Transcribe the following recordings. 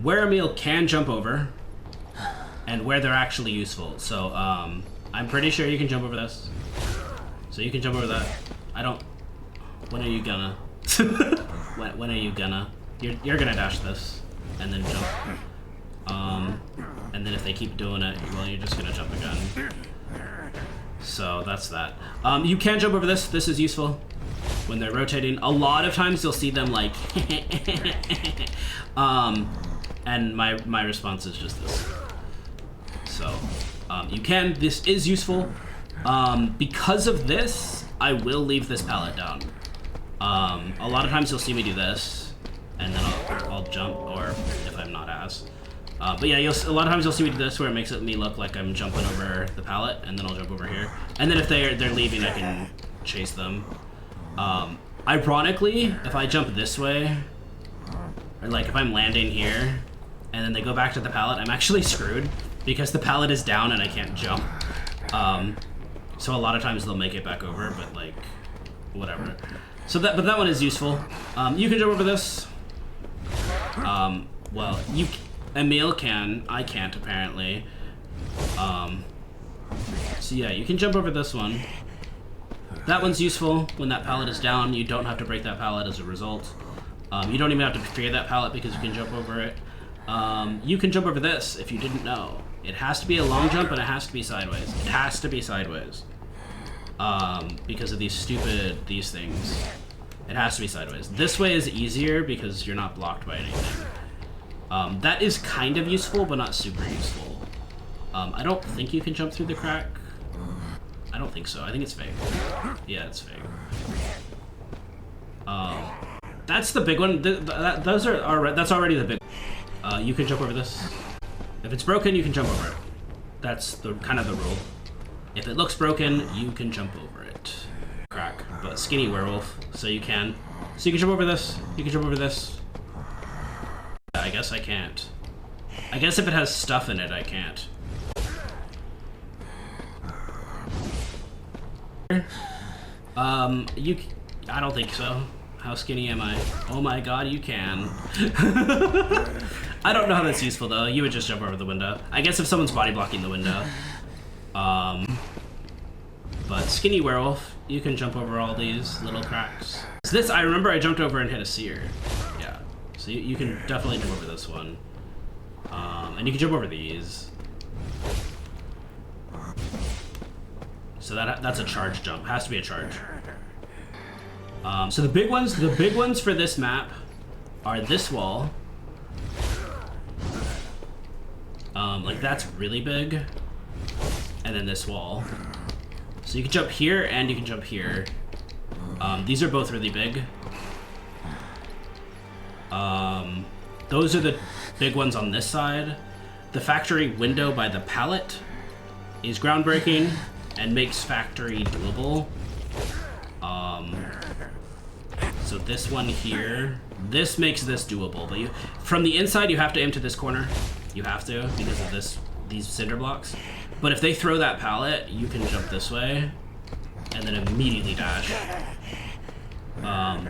where Emil can jump over and where they're actually useful. So I'm pretty sure you can jump over this. So you can jump over that. I don't. When are you gonna? when are you gonna? You're gonna dash this and then jump. And then if they keep doing it, well, you're just gonna jump again. So that's that. You can jump over this. This is useful when they're rotating. A lot of times you'll see them like, and my response is just this. So you can. This is useful. Because of this, I will leave this pallet down. A lot of times you'll see me do this, and then I'll jump, or if I'm not ass. But yeah, a lot of times you'll see me do this where it makes me look like I'm jumping over the pallet, and then I'll jump over here. And then if they're leaving, I can chase them. Ironically, if I jump this way, or like if I'm landing here, and then they go back to the pallet, I'm actually screwed because the pallet is down and I can't jump. So a lot of times they'll make it back over, but like, whatever. So but that one is useful. You can jump over this. Well, Emil can, I can't apparently. So yeah, you can jump over this one. That one's useful when that pallet is down. You don't have to break that pallet as a result. You don't even have to fear that pallet because you can jump over it. You can jump over this if you didn't know. It has to be a long jump and it has to be sideways. It has to be sideways. Because of these things. It has to be sideways. This way is easier because you're not blocked by anything. That is kind of useful, but not super useful. I don't think you can jump through the crack. I don't think so. I think it's fake. Yeah, it's fake. That's the big one. That's already the big. You can jump over this. If it's broken, you can jump over it. That's kind of the rule. If it looks broken, you can jump over it. Crack, but skinny werewolf, so you can. So you can jump over this. You can jump over this. I guess I can't. I guess if it has stuff in it, I can't. I don't think so. How skinny am I? Oh my god, you can. I don't know how that's useful though. You would just jump over the window. I guess if someone's body blocking the window. But skinny werewolf, you can jump over all these little cracks. So this, I remember I jumped over and hit a seer. Yeah. So you can definitely jump over this one. And you can jump over these. So that's a charge jump. Has to be a charge. So the big ones for this map are this wall. Like that's really big. And then this wall. So you can jump here and you can jump here. These are both really big. Those are the big ones on this side. The factory window by the pallet is groundbreaking and makes factory doable. So this one here, this makes this doable, but from the inside you have to aim to this corner. You have to, because of these cinder blocks. But if they throw that pallet, you can jump this way and then immediately dash.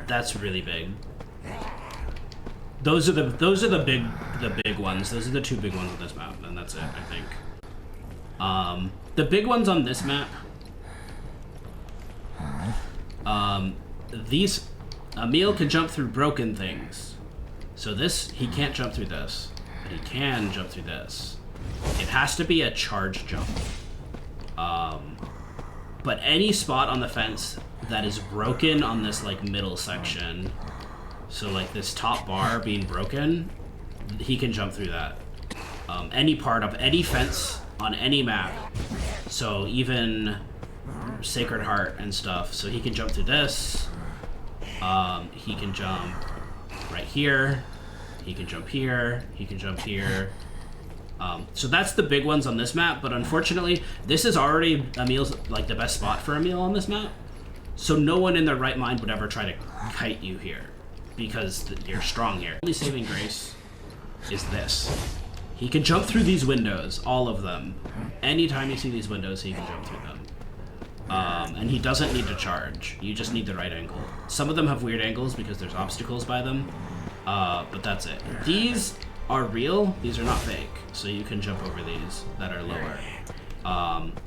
That's really big. Those are the big ones. Those are the two big ones on this map, and that's it, I think. The big ones on this map, Emil can jump through broken things. So he can't jump through this, but he can jump through this. It has to be a charge jump. But any spot on the fence that is broken on this like middle section, so like this top bar being broken, he can jump through that. Any part of any fence on any map, so even Sacred Heart and stuff, so he can jump through this. He can jump right here, he can jump here, he can jump here. So that's the big ones on this map, but unfortunately this is already Emil's, like the best spot for Emil on this map, so no one in their right mind would ever try to kite you here because you're strong here. The only saving grace is this. He can jump through these windows, all of them. Anytime you see these windows, he can jump through them. And he doesn't need to charge. You just need the right angle. Some of them have weird angles because there's obstacles by them, but that's it. These are real. These are not fake. So you can jump over these that are lower.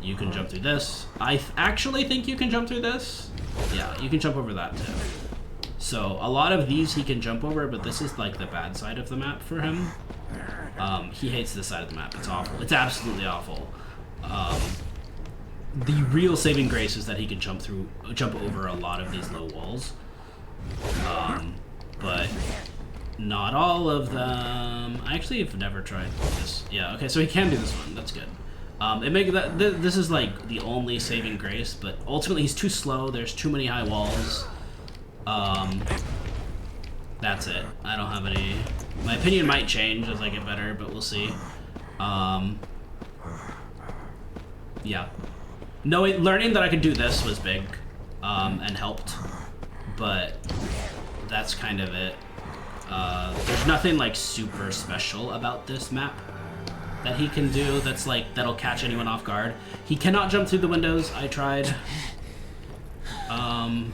You can jump through this. I actually think you can jump through this. Yeah, you can jump over that too. So a lot of these he can jump over, but this is like the bad side of the map for him. He hates this side of the map. It's awful. It's absolutely awful. The real saving grace is that he can jump over a lot of these low walls. But not all of them. I actually have never tried this. Yeah, okay, so he can do this one. That's good. This is like the only saving grace, but ultimately he's too slow. There's too many high walls. That's it. I don't have any. My opinion might change as I get better, but we'll see. Yeah. Learning that I could do this was big, and helped, but that's kind of it. There's nothing like super special about this map that he can do that'll catch anyone off guard. He cannot jump through the windows. I tried.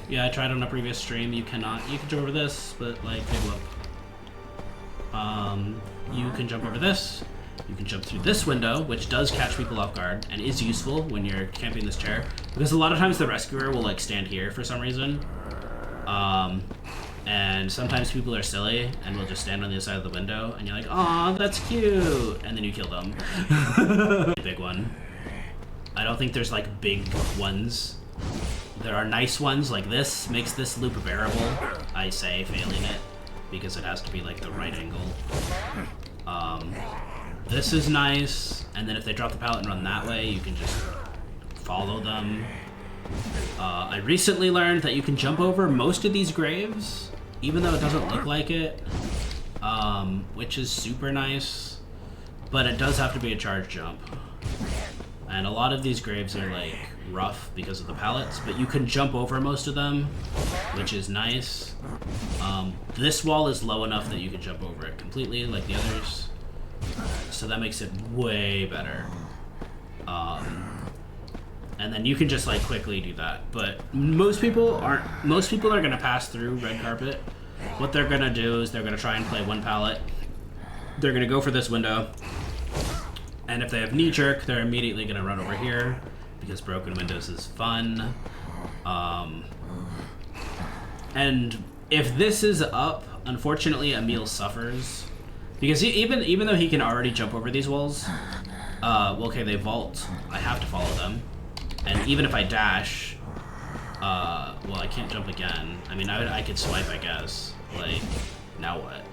Yeah, I tried on a previous stream. You cannot. You can jump over this, but like big whoop. You can jump over this. You can jump through this window, which does catch people off guard and is useful when you're camping this chair, because a lot of times the rescuer will like stand here for some reason. And sometimes people are silly and will just stand on the other side of the window, and you're like, "Aw, that's cute," and then you kill them. Big one. I don't think there's like big ones. There are nice ones, like this makes this loop bearable. I say failing it because it has to be like the right angle. This is nice, and then if they drop the pallet and run that way, you can just follow them. I recently learned that you can jump over most of these graves, even though it doesn't look like it, which is super nice, but it does have to be a charge jump. And a lot of these graves are like rough because of the pallets, but you can jump over most of them, which is nice. This wall is low enough that you can jump over it completely like the others, so that makes it way better. And then you can just like quickly do that, but most people are gonna pass through red carpet. What they're gonna do is they're gonna try and play one pallet. They're gonna go for this window, and if they have knee jerk, they're immediately gonna run over here because broken windows is fun. And if this is up, unfortunately Emil suffers, because even though he can already jump over these walls, okay, they vault. I have to follow them. And even if I dash, well, I can't jump again. I mean, I could swipe, I guess. Like, now what?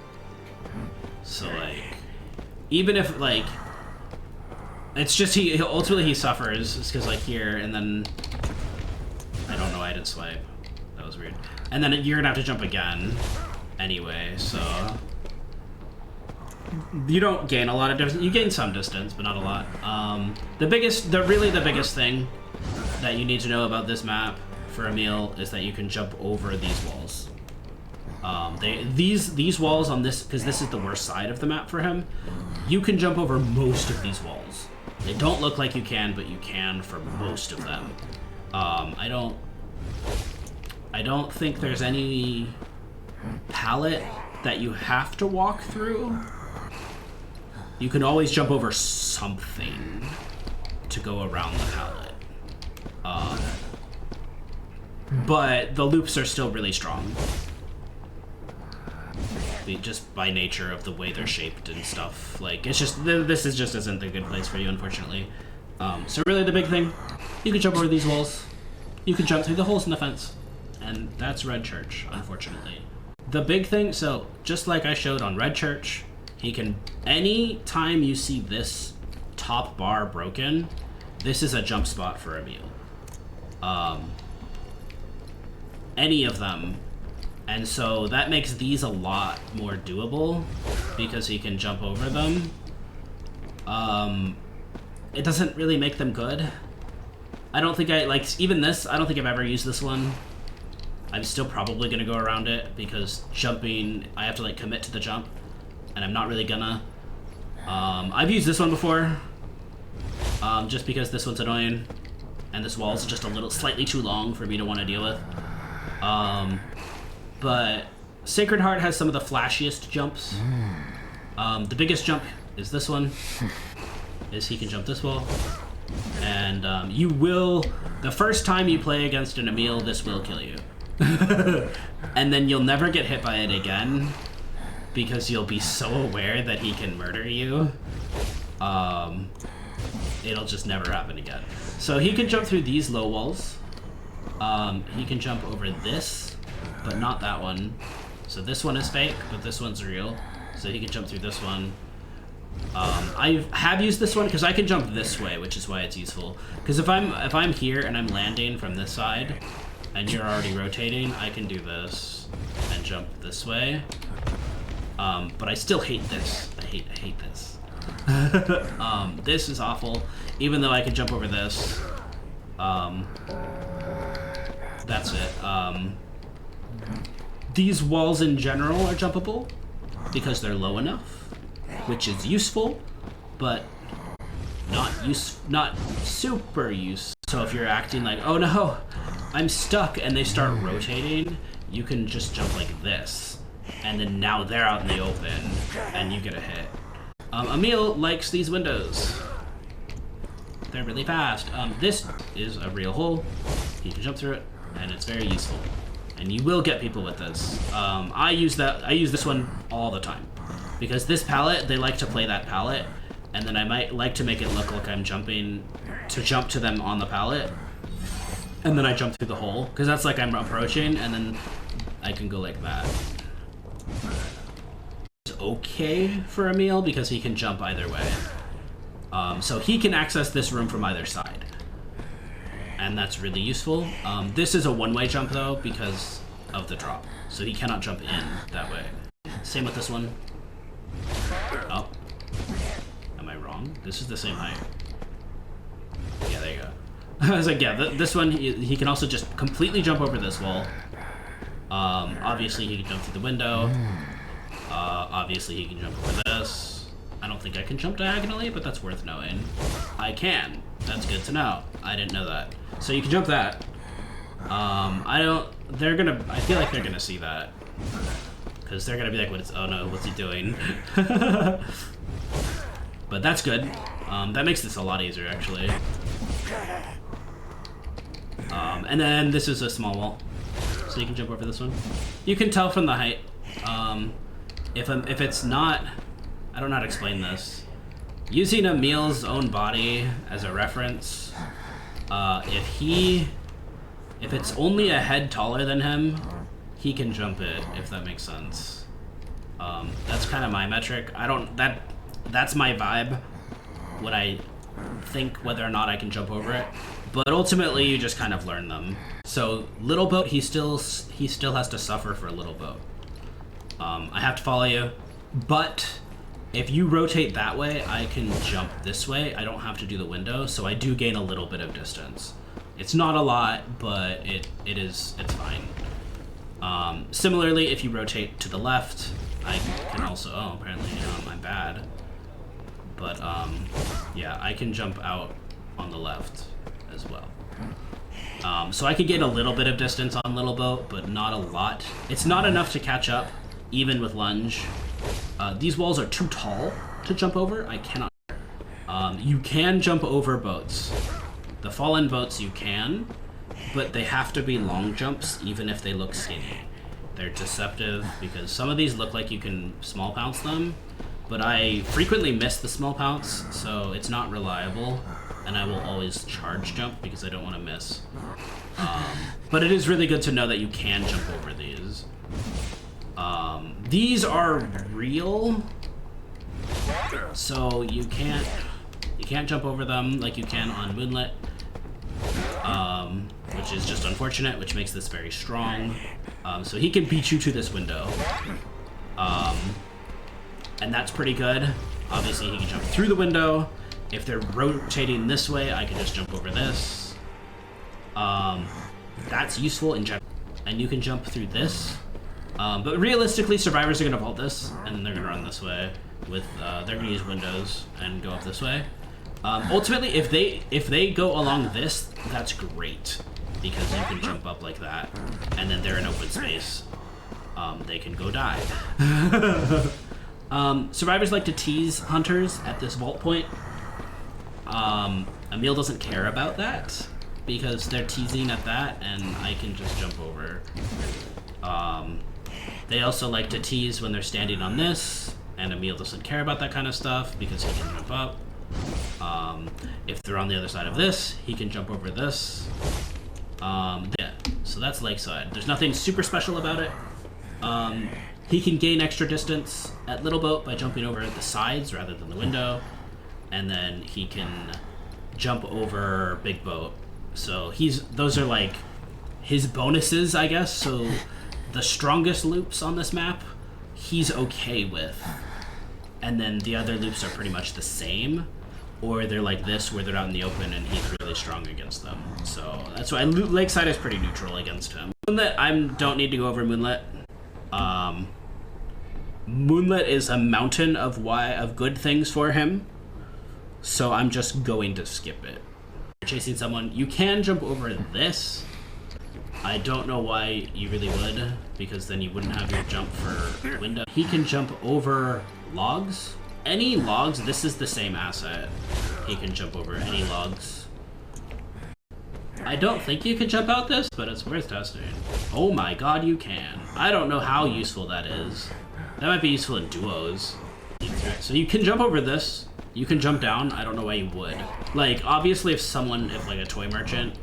So, like, even if, like, it's just ultimately he suffers. It's because, like, here, and then, I don't know, I didn't swipe. That was weird. And then you're gonna have to jump again anyway, so. You don't gain a lot of distance. You gain some distance, but not a lot. The biggest thing that you need to know about this map for Emil is that you can jump over these walls. These walls on this, because this is the worst side of the map for him, you can jump over most of these walls. They don't look like you can, but you can for most of them. I don't think there's any pallet that you have to walk through. You can always jump over something to go around the pallet. But the loops are still really strong. Just by nature of the way they're shaped and stuff. Like, it's just, this just isn't the good place for you, unfortunately. So really the big thing, you can jump over these walls. You can jump through the holes in the fence. And that's Red Church, unfortunately. The big thing, so just like I showed on Red Church, he can, any time you see this top bar broken, this is a jump spot for Emil. Any of them. And so that makes these a lot more doable because he can jump over them. It doesn't really make them good. I don't think even this, I don't think I've ever used this one. I'm still probably gonna go around it because jumping, I have to like commit to the jump, and I'm not really gonna. I've used this one before, just because this one's annoying, and this wall's just a little slightly too long for me to want to deal with. But Sacred Heart has some of the flashiest jumps. The biggest jump is this one. Is he can jump this wall. And you will, the first time you play against an Emil, this will kill you. And then you'll never get hit by it again because you'll be so aware that he can murder you. It'll just never happen again. So he can jump through these low walls. He can jump over this, but not that one. So this one is fake, but this one's real. So he can jump through this one. I have used this one because I can jump this way, which is why it's useful. Because if I'm here and I'm landing from this side, and you're already rotating, I can do this and jump this way. But I still hate this. I hate this. This is awful. Even though I can jump over this. That's it. These walls in general are jumpable because they're low enough, which is useful, but not super useful. So if you're acting like, oh no, I'm stuck, and they start rotating, you can just jump like this, and then now they're out in the open, and you get a hit. Emil likes these windows. They're really fast. This is a real hole. You can jump through it, and it's very useful. And you will get people with this. I use this one all the time. Because this palette, they like to play that palette, and then I might like to make it look like I'm jumping to jump to them on the palette, and then I jump through the hole, because that's like I'm approaching, and then I can go like that. It's okay for Emil because he can jump either way. So he can access this room from either side, and that's really useful. This is a one-way jump though because of the drop, so he cannot jump in that way. Same with this one. Oh. Am I wrong? This is the same height. Yeah, there you go. I was like, yeah, this one, he can also just completely jump over this wall. Obviously, he can jump through the window. Obviously, he can jump over this. I don't think I can jump diagonally, but that's worth knowing. I can. That's good to know. I didn't know that. So you can jump that. I feel like they're gonna see that. Because they're gonna be like, oh no, what's he doing? But that's good. That makes this a lot easier, actually. And then this is a small wall, so you can jump over this one. You can tell from the height. If it's not, I don't know how to explain this. Using Emil's own body as a reference, if it's only a head taller than him, he can jump it, if that makes sense. That's kind of my metric. That's my vibe when I think whether or not I can jump over it. But ultimately, you just kind of learn them. So little boat, he still has to suffer for a little boat. I have to follow you, but if you rotate that way, I can jump this way. I don't have to do the window, so I do gain a little bit of distance. It's not a lot, but it's fine. Similarly, if you rotate to the left, I can also, oh, apparently I'm bad. But yeah, I can jump out on the left as well. So I could get a little bit of distance on Little Boat, but not a lot. It's not enough to catch up, even with lunge. These walls are too tall to jump over. I cannot. You can jump over boats. The fallen boats you can, but they have to be long jumps, even if they look skinny. They're deceptive because some of these look like you can small pounce them, but I frequently miss the small pounce, so it's not reliable, and I will always charge jump because I don't want to miss. But it is really good to know that you can jump over these. These are real, so you can't jump over them like you can on Moonlit, which is just unfortunate, which makes this very strong. So he can beat you to this window, and that's pretty good. Obviously, he can jump through the window. If they're rotating this way, I can just jump over this. That's useful in general. And you can jump through this. But realistically, survivors are going to vault this, and they're going to run this way. They're going to use windows and go up this way. Ultimately, if they go along this, that's great, because you can jump up like that, and then they're in open space. They can go die. Survivors like to tease hunters at this vault point. Emil doesn't care about that because they're teasing at that and I can just jump over. They also like to tease when they're standing on this, and Emil doesn't care about that kind of stuff because he can jump up. If they're on the other side of this, he can jump over this. Yeah, so that's Lakeside. There's nothing super special about it. He can gain extra distance at Little Boat by jumping over the sides rather than the window, and then he can jump over Big Boat. So those are like his bonuses, I guess. So the strongest loops on this map, he's okay with, and then the other loops are pretty much the same, or they're like this where they're out in the open and he's really strong against them. So that's why Lakeside is pretty neutral against him. Moonlit, I don't need to go over Moonlit. Moonlit is a mountain of good things for him, so I'm just going to skip it. Chasing someone, you can jump over this. I don't know why you really would, because then you wouldn't have your jump for window. He can jump over logs. Any logs, this is the same asset. He can jump over any logs. I don't think you can jump out this, but it's worth testing. Oh my god, you can. I don't know how useful that is. That might be useful in duos. So you can jump over this. You can jump down. I don't know why you would. Like, obviously if like a toy merchant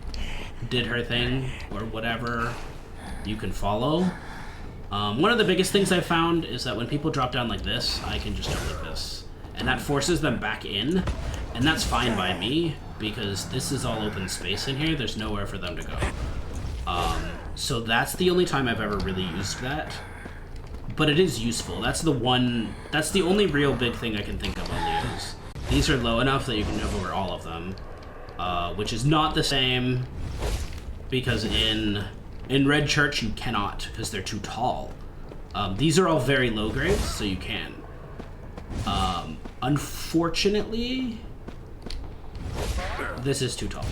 did her thing or whatever, you can follow. One of the biggest things I've found is that when people drop down like this, I can just jump like this. And that forces them back in, and that's fine by me, because this is all open space in here. There's nowhere for them to go. So that's the only time I've ever really used that. But it is useful. That's the only real big thing I can think of on Leos. These are low enough that you can jump over all of them, which is not the same, because in Red Church you cannot, because they're too tall. These are all very low grades, so you can. Unfortunately, this is too tall.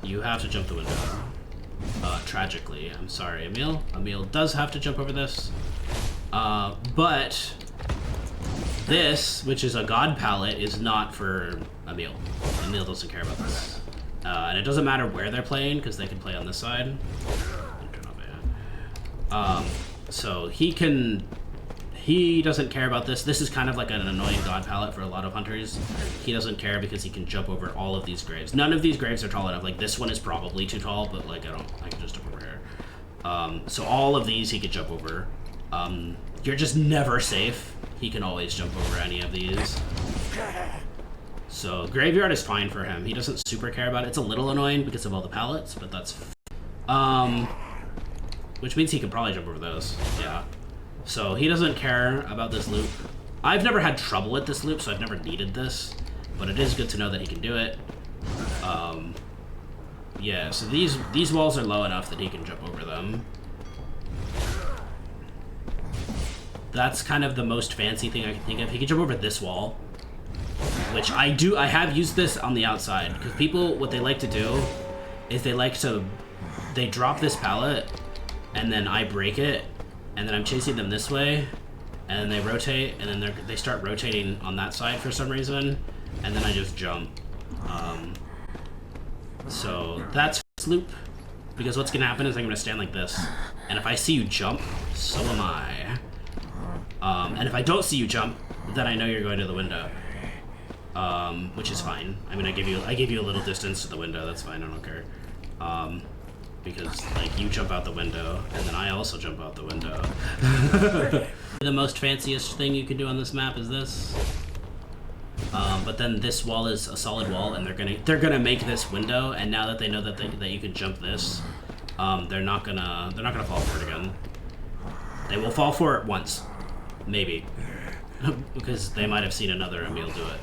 You have to jump the window. Tragically, I'm sorry, Emil. Emil does have to jump over this. But this, which is a god palette, is not for Emil. Emil doesn't care about this. And it doesn't matter where they're playing, because they can play on this side. So he doesn't care about this. This is kind of like an annoying god palette for a lot of hunters. He doesn't care because he can jump over all of these graves. None of these graves are tall enough. Like, this one is probably too tall, but like I can just jump over here. So all of these he could jump over. You're just never safe. He can always jump over any of these. So graveyard is fine for him. He doesn't super care about it. It's a little annoying because of all the pallets, but that's which means he could probably jump over those. Yeah. So he doesn't care about this loop. I've never had trouble with this loop, so I've never needed this, but it is good to know that he can do it. Yeah, so these walls are low enough that he can jump over them. That's kind of the most fancy thing I can think of. He can jump over this wall, which I have used this on the outside, because people, what they like to do is they drop this pallet, and then I break it, and then I'm chasing them this way, and then they rotate, and then they start rotating on that side for some reason, and then I just jump. So that's loop, because what's gonna happen is I'm gonna stand like this, and if I see you jump, so am I. And if I don't see you jump, then I know you're going to the window, which is fine. I mean, I give you a little distance to the window. That's fine. I don't care. Because like you jump out the window, and then I also jump out the window. The most fanciest thing you can do on this map is this. But then this wall is a solid wall, and they're gonna make this window. And now that they know that you can jump this, they're not gonna fall for it again. They will fall for it once, maybe, because they might have seen another Emil do it.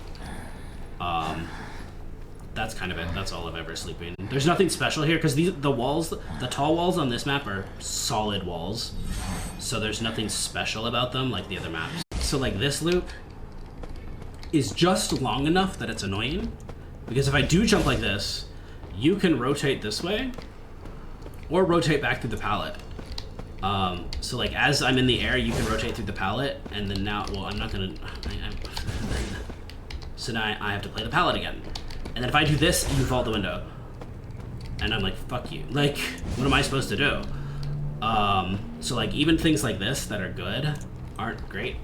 That's kind of it. That's all of Eversleeping. There's nothing special here, because the tall walls on this map are solid walls, so there's nothing special about them like the other maps. So like this loop is just long enough that it's annoying, because if I do jump like this, you can rotate this way or rotate back through the pallet. So like as I'm in the air, you can rotate through the pallet, and then now, well, I'm not gonna. So now I have to play the pallet again, and then if I do this, you fall out the window, and I'm like, fuck you. Like, what am I supposed to do? So like even things like this that are good aren't great,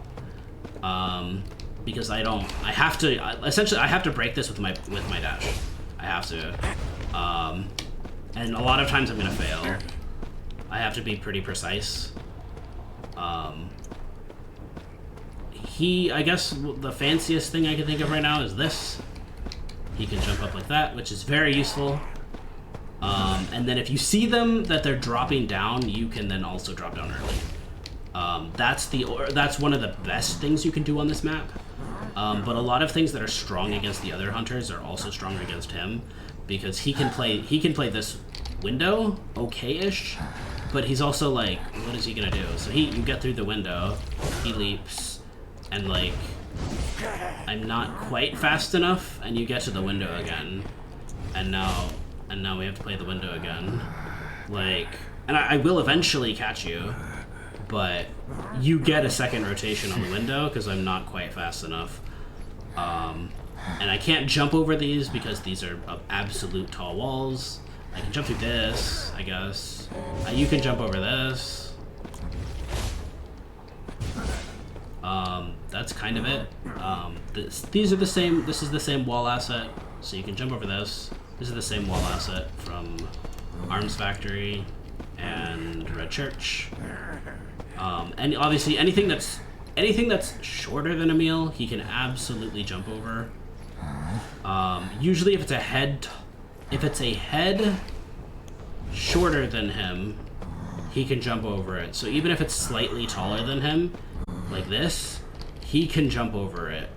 because I have to essentially I have to break this with my dash. I have to, and a lot of times I'm gonna fail. I have to be pretty precise. I guess the fanciest thing I can think of right now is this. He can jump up like that, which is very useful. And then if you see them that they're dropping down, you can then also drop down early. That's one of the best things you can do on this map. But a lot of things that are strong against the other hunters are also stronger against him, because he can play this window okay-ish, but he's also like, what is he gonna do? So you get through the window, he leaps, and like, I'm not quite fast enough, and you get to the window again, and now we have to play the window again. Like, and I will eventually catch you, but you get a second rotation on the window because I'm not quite fast enough. And I can't jump over these because these are absolute tall walls. I can jump through this, I guess. You can jump over this. That's kind of it. These are the same. This is the same wall asset, so you can jump over this. This is the same wall asset from Arms Factory and Red Church. And obviously anything that's shorter than Emil, he can absolutely jump over. Usually if it's a head shorter than him, he can jump over it. So even if it's slightly taller than him, like this, he can jump over it,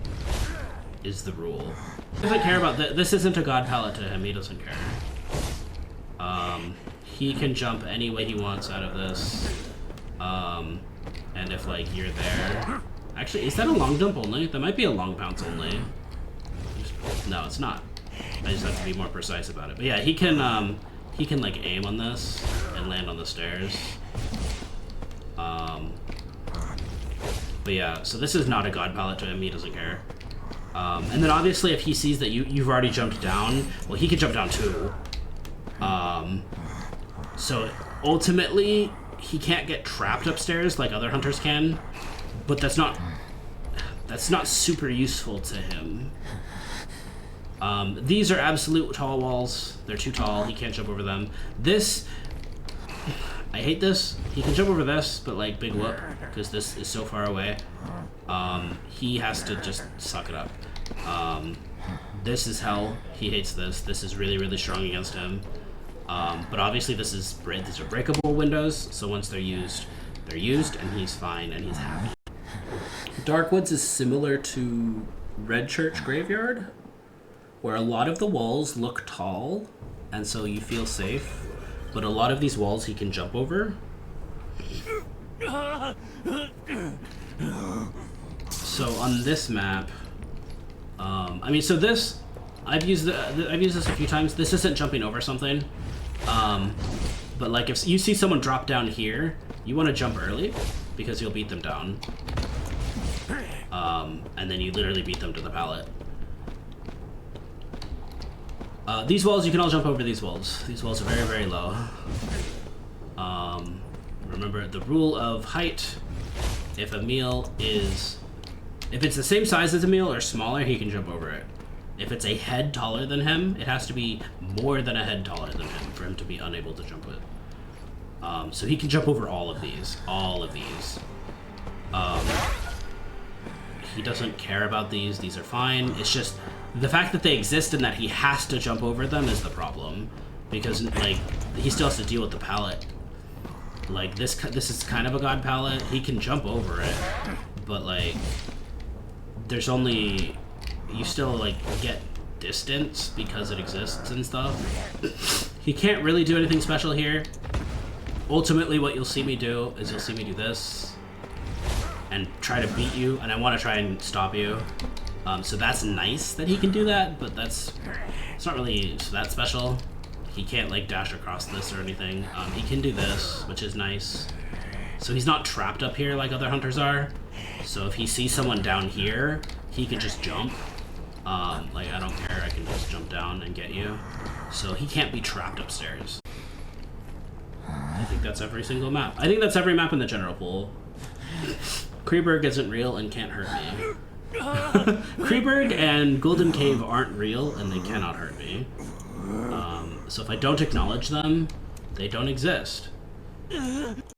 is the rule. He doesn't care about this. Isn't a god pallet to him. He doesn't care. He can jump any way he wants out of this. And if like you're there, actually, is that a long jump only? That might be a long pounce only. No, it's not. I just have to be more precise about it. But yeah, he can like aim on this and land on the stairs. But yeah, so this is not a god pallet to him. He doesn't care. And then obviously if he sees that you've already jumped down, well, he can jump down too. So ultimately, he can't get trapped upstairs like other hunters can, but that's not super useful to him. These are absolute tall walls. They're too tall. He can't jump over them. This, I hate this. He can jump over this, but like big whoop, because this is so far away. He has to just suck it up. This is hell. He hates this. This is really, really strong against him. But obviously these are breakable windows, so once they're used, and he's fine, and he's happy. Darkwoods is similar to Red Church Graveyard, where a lot of the walls look tall, and so you feel safe, but a lot of these walls he can jump over. So on this map, so this, I've used this a few times. This isn't jumping over something, but like if you see someone drop down here, you want to jump early because you'll beat them down, and then you literally beat them to the pallet. These walls, you can all jump over these walls. These walls are very, very low. Remember the rule of height. If it's the same size as Emil or smaller, he can jump over it. If it's a head taller than him, it has to be more than a head taller than him for him to be unable to jump it. So he can jump over all of these. He doesn't care about these. These are fine. It's just the fact that they exist and that he has to jump over them is the problem, because like he still has to deal with the pallet. Like this is kind of a god pallet. He can jump over it, but like there's only, you still like get distance because it exists and stuff. He can't really do anything special here. Ultimately what you'll see me do is you'll see me do this and try to beat you, and I want to try and stop you. So that's nice that he can do that, but it's not really that special. He can't like dash across this or anything. He can do this, which is nice. So he's not trapped up here like other hunters are. So if he sees someone down here, he can just jump. Like, I don't care, I can just jump down and get you. So he can't be trapped upstairs. I think that's every single map. I think that's every map in the general pool. Kreeberg isn't real and can't hurt me. Kreeberg and Golden Cave aren't real and they cannot hurt me. So if I don't acknowledge them, they don't exist.